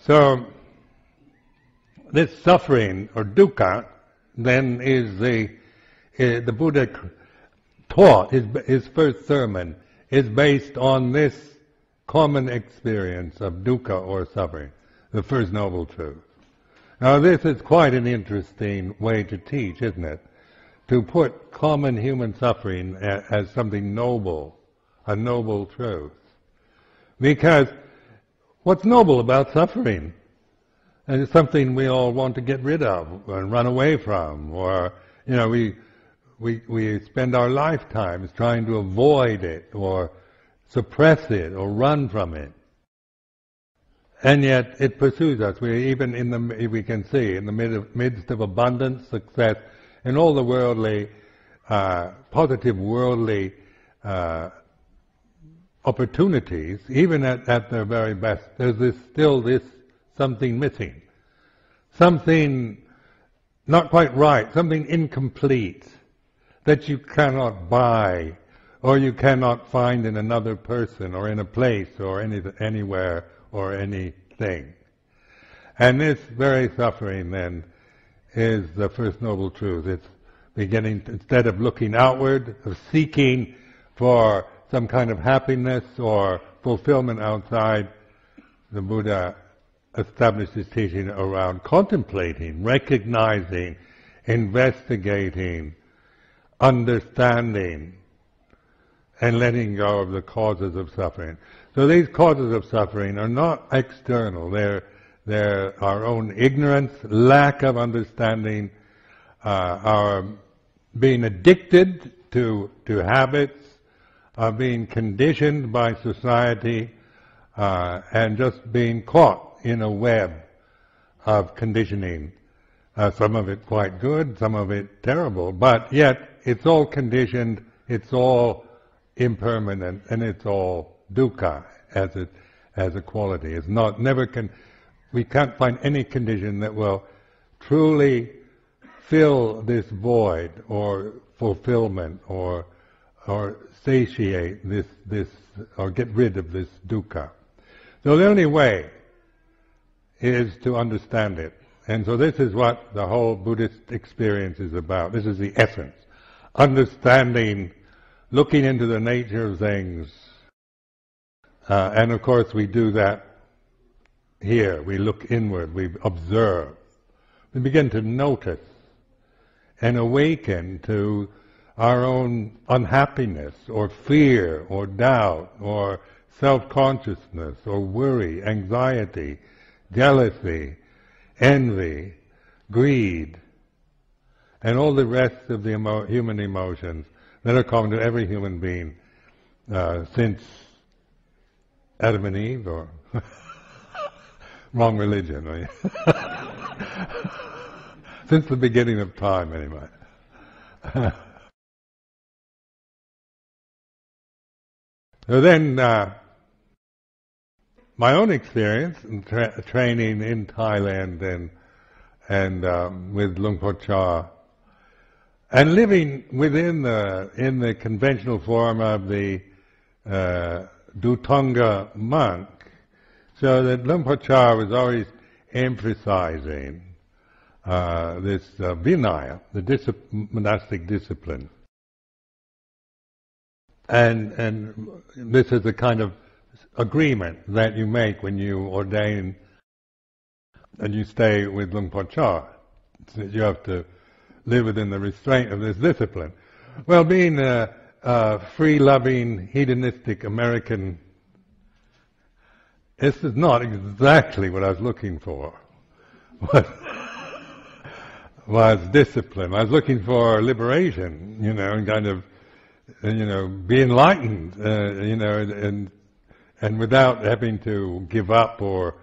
So, this suffering, or dukkha, then is the Buddha taught, his first sermon is based on this common experience of dukkha or suffering, the First Noble Truth. Now this is quite an interesting way to teach, isn't it? To put common human suffering as something noble, a noble truth. Because what's noble about suffering? And it's something we all want to get rid of and run away from, or we spend our lifetimes trying to avoid it or suppress it or run from it. And yet it pursues us. We can see in the midst of abundance, success, and all the worldly, positive worldly opportunities, even at their very best, there's still this something missing, something not quite right, something incomplete that you cannot buy or you cannot find in another person or in a place or anywhere or anything. And this very suffering then is the First Noble Truth. It's beginning, instead of looking outward, of seeking for some kind of happiness or fulfillment outside, the Buddha established his teaching around contemplating, recognizing, investigating, understanding, and letting go of the causes of suffering. So these causes of suffering are not external. They're our own ignorance, lack of understanding, our being addicted to habits, being conditioned by society, and just being caught in a web of conditioning. Some of it quite good, some of it terrible, but yet it's all conditioned, it's all impermanent, and it's all dukkha as a quality. It's not, we can't find any condition that will truly fill this void or fulfillment or satiate this or get rid of this dukkha. So the only way is to understand it. And so this is what the whole Buddhist experience is about. This is the essence. Understanding, looking into the nature of things. And of course we do that here. We look inward, we observe. We begin to notice and awaken to our own unhappiness or fear or doubt or self-consciousness or worry, anxiety, jealousy, envy, greed, and all the rest of the human emotions that are common to every human being since Adam and Eve, or wrong religion, since the beginning of time anyway. So then, my own experience in training in Thailand and with Luang Por Chah, and living in the conventional form of the Dhutanga monk, so that Luang Por Chah was always emphasizing this Vinaya, the monastic discipline. And this is a kind of agreement that you make when you ordain and you stay with Luang Por Chah. So you have to live within the restraint of this discipline. Well, being a free-loving, hedonistic American, this is not exactly what I was looking for. Was discipline. I was looking for liberation, and kind of, be enlightened, and without having to give up or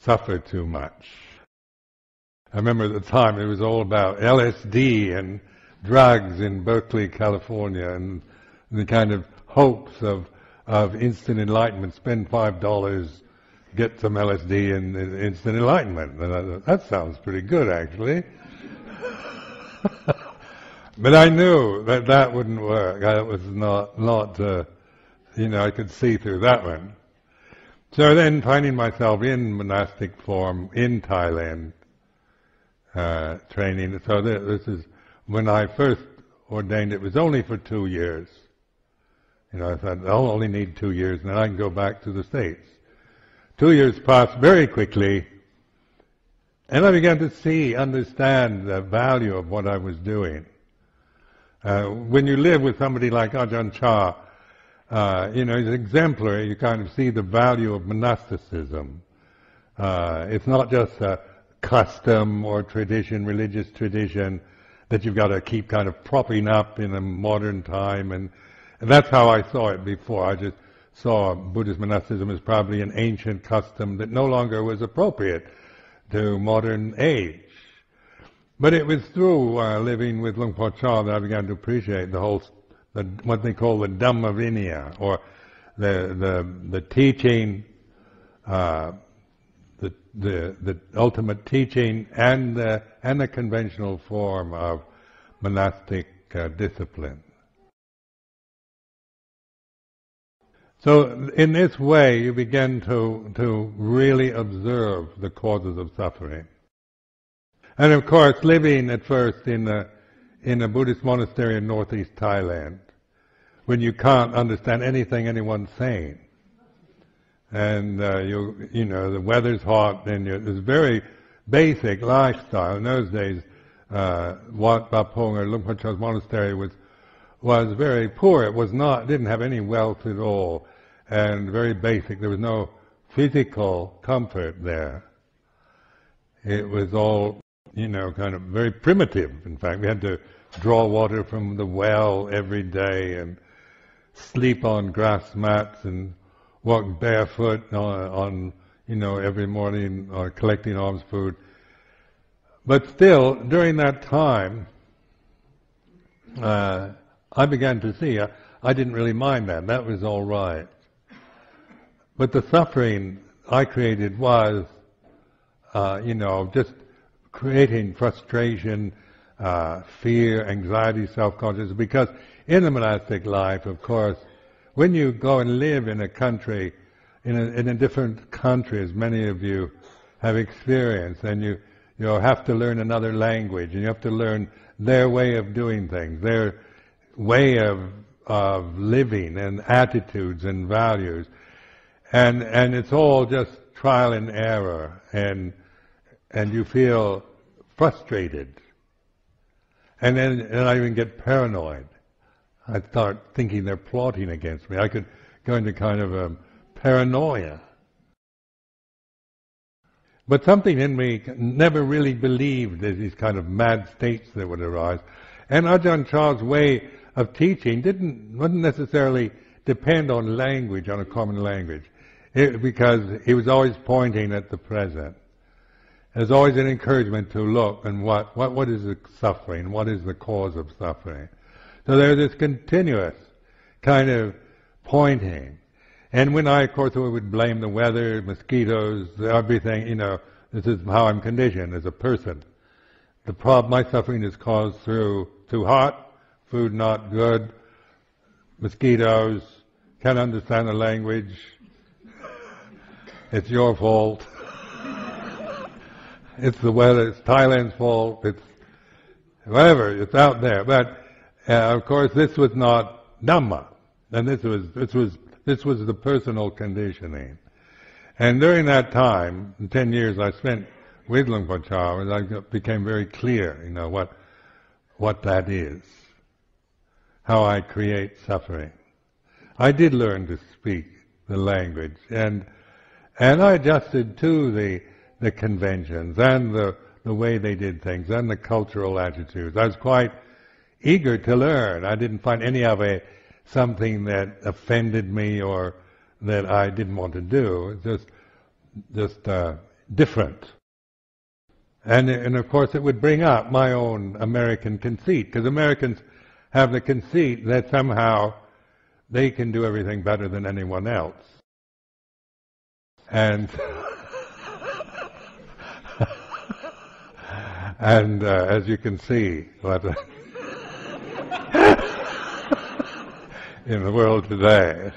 suffer too much. I remember at the time it was all about LSD and drugs in Berkeley, California, and the kind of hopes of instant enlightenment. Spend $5, get some LSD and instant enlightenment. And I thought, that sounds pretty good, actually. But I knew that wouldn't work. That was not I could see through that one. So then finding myself in monastic form in Thailand, training. So this is when I first ordained. It was only for 2 years. I thought I'll only need 2 years, and then I can go back to the States. 2 years passed very quickly, and I began to understand the value of what I was doing. When you live with somebody like Ajahn Chah, he's exemplary. You kind of see the value of monasticism. It's not just a custom or tradition, religious tradition, that you've got to keep kind of propping up in a modern time. And that's how I saw it before. I just saw Buddhist monasticism as probably an ancient custom that no longer was appropriate to modern age. But it was through living with Luang Por Chah that I began to appreciate what they call the Dhamma Vinaya, or the teaching, the ultimate teaching, and the conventional form of monastic discipline. So in this way, you begin to really observe the causes of suffering. And of course, living at first in a Buddhist monastery in northeast Thailand, when you can't understand anything anyone's saying, and the weather's hot, and there's very basic lifestyle. In those days, Wat Bapong, or Luang Por Chah's monastery, was very poor. It didn't have any wealth at all, and very basic. There was no physical comfort there. It was all, kind of very primitive. In fact, we had to draw water from the well every day, and sleep on grass mats, and walk barefoot on every morning, collecting alms food. But still, during that time, I began to see I didn't really mind that. That was all right. But the suffering I created was, just creating frustration, fear, anxiety, self-consciousness. Because in the monastic life, of course, when you go and live in a country, in a different country, as many of you have experienced, and you have to learn another language, and you have to learn their way of doing things, their way of living, and attitudes and values, and it's all just trial and error, and you feel frustrated, and I even get paranoid. I start thinking they're plotting against me. I could go into kind of a paranoia. But something in me never really believed there's these kind of mad states that would arise. And Ajahn Chah's way of teaching wouldn't necessarily depend on language, on a common language, because he was always pointing at the present. There's always an encouragement to look and what is the suffering, what is the cause of suffering. So there's this continuous kind of pointing. And when of course, we would blame the weather, mosquitoes, everything, this is how I'm conditioned as a person. My suffering is caused through too hot, food not good, mosquitoes, can't understand the language, it's your fault. It's the weather, it's Thailand's fault, it's whatever, it's out there. But of course, this was not Dhamma, and this was the personal conditioning. And during that time, 10 years I spent with Luang Por Chah, I became very clear, what that is, how I create suffering. I did learn to speak the language, and I adjusted to the conventions and the way they did things and the cultural attitudes. I was quite eager to learn. I didn't find any of it something that offended me or that I didn't want to do. It's just different. And of course it would bring up my own American conceit, because Americans have the conceit that somehow they can do everything better than anyone else. And as you can see, in the world today,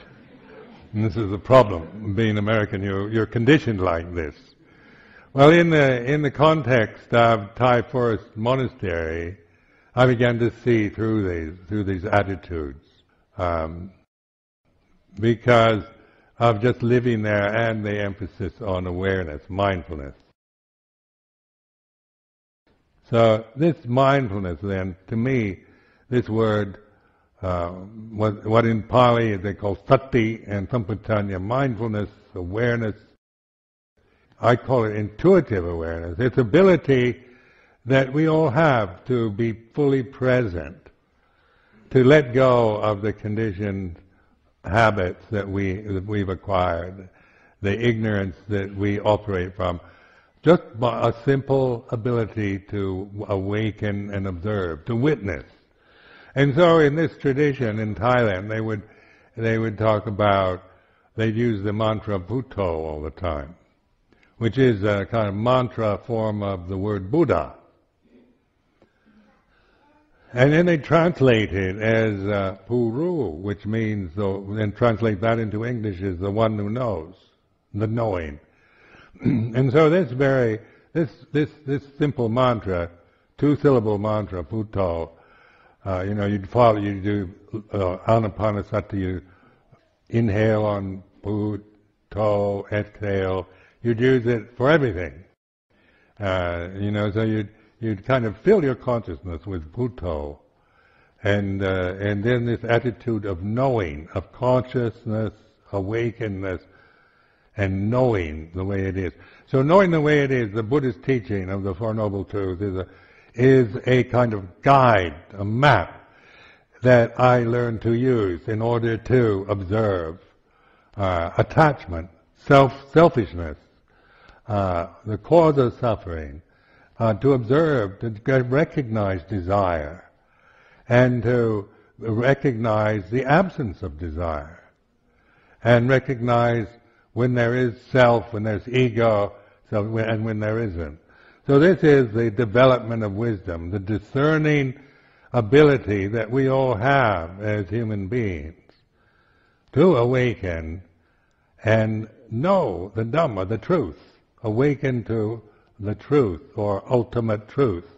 And this is the problem. Being American, you're conditioned like this. Well, in the context of Thai Forest Monastery, I began to see through these attitudes, because of just living there and the emphasis on awareness, mindfulness. So this mindfulness, then, to me, this word, what in Pali they call sati and sampajanya, mindfulness, awareness. I call it intuitive awareness. It's ability that we all have to be fully present, to let go of the conditioned habits that we've acquired, the ignorance that we operate from. Just a simple ability to awaken and observe, to witness. And so in this tradition in Thailand, they would talk about, they'd use the mantra Bhutto all the time, which is a kind of mantra form of the word Buddha. And then they translate it as Puru, which means, and translate that into English as the one who knows, the knowing. And so this simple mantra, two-syllable mantra, Bhutto, you do Anapanasati, you inhale on Bhutto, exhale, you'd use it for everything. So you'd kind of fill your consciousness with Bhutto, and then this attitude of knowing, of consciousness, awakeness, and knowing the way it is. So knowing the way it is, the Buddhist teaching of the Four Noble Truths is a kind of guide, a map that I learned to use in order to observe attachment, selfishness, the cause of suffering, to observe, to recognize desire, and to recognize the absence of desire, and recognize when there is self, when there's ego, and when there isn't. So this is the development of wisdom, the discerning ability that we all have as human beings to awaken and know the Dhamma, the truth, awaken to the truth or ultimate truth.